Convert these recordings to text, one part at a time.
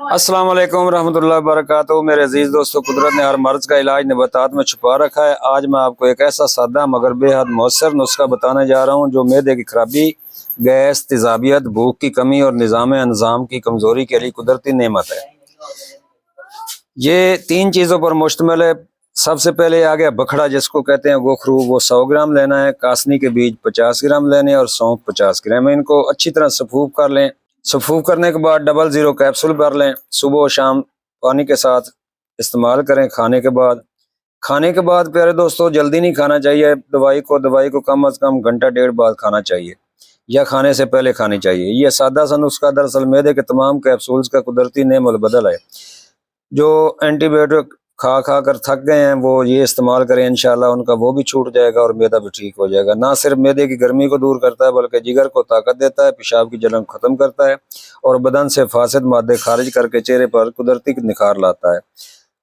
السلام علیکم ورحمۃ اللہ وبرکاتہ۔ میرے عزیز دوستو، قدرت نے ہر مرض کا علاج نباتات میں چھپا رکھا ہے۔ آج میں آپ کو ایک ایسا سادہ مگر بے حد مؤثر نسخہ بتانے جا رہا ہوں جو معدے کی خرابی، گیس، تیزابیت، بھوک کی کمی اور نظام انضام کی کمزوری کے لیے قدرتی نعمت ہے۔ یہ 3 چیزوں پر مشتمل ہے۔ سب سے پہلے آ گیا بکھڑا، جس کو کہتے ہیں گوکھرو، وہ 100 گرام لینا ہے۔ کاسنی کے بیج 50 گرام لینے اور سونف 50 گرام۔ ان کو اچھی طرح سفوف کر لیں۔ سفوف کرنے کے بعد 00 کیپسول بھر لیں۔ صبح و شام پانی کے ساتھ استعمال کریں۔ کھانے کے بعد پیارے دوستو جلدی نہیں کھانا چاہیے دوائی کو کم از کم گھنٹہ ڈیڑھ بعد کھانا چاہیے، یا کھانے سے پہلے کھانی چاہیے۔ یہ سادہ سا نسخہ دراصل معدے کے تمام کیپسولز کا قدرتی نعم البدل ہے۔ جو اینٹی بایوٹک کھا کر تھک گئے ہیں وہ یہ استعمال کریں، انشاءاللہ ان کا وہ بھی چھوٹ جائے گا اور معدہ بھی ٹھیک ہو جائے گا۔ نہ صرف معدے کی گرمی کو دور کرتا ہے بلکہ جگر کو طاقت دیتا ہے، پیشاب کی جلن ختم کرتا ہے اور بدن سے فاسد مادے خارج کر کے چہرے پر قدرتی نکھار لاتا ہے۔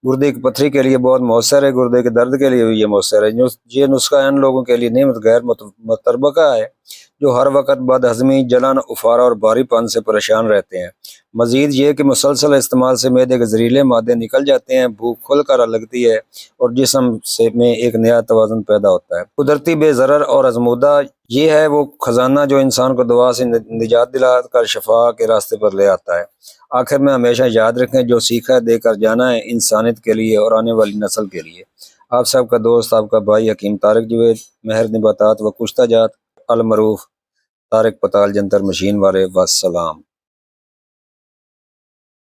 گردے کی پتھری کے لیے بہت مؤثر ہے، گردے کے درد کے لیے بھی یہ مؤثر ہے۔ یہ نسخہ ان لوگوں کے لیے نعمت غیر متربکہ ہے جو ہر وقت بد ہضمی، جلن، افارہ اور بھاری پن سے پریشان رہتے ہیں۔ مزید یہ کہ مسلسل استعمال سے معدے کے زہریلے مادے نکل جاتے ہیں، بھوک کھل کر لگتی ہے اور جسم میں ایک نیا توازن پیدا ہوتا ہے۔ قدرتی بے ضرر اور ازمودہ یہ ہے وہ خزانہ جو انسان کو دوا سے نجات دلا کر شفا کے راستے پر لے آتا ہے۔ آخر میں ہمیشہ یاد رکھیں، جو سیکھا ہے دے کر جانا ہے، انسانیت کے لیے اور آنے والی نسل کے لیے۔ آپ سب کا دوست، آپ کا بھائی حکیم طارق جوید، مہر نباتات و کشتہ جات، المعروف طارق پتال جنتر مشین والے۔ والسلام۔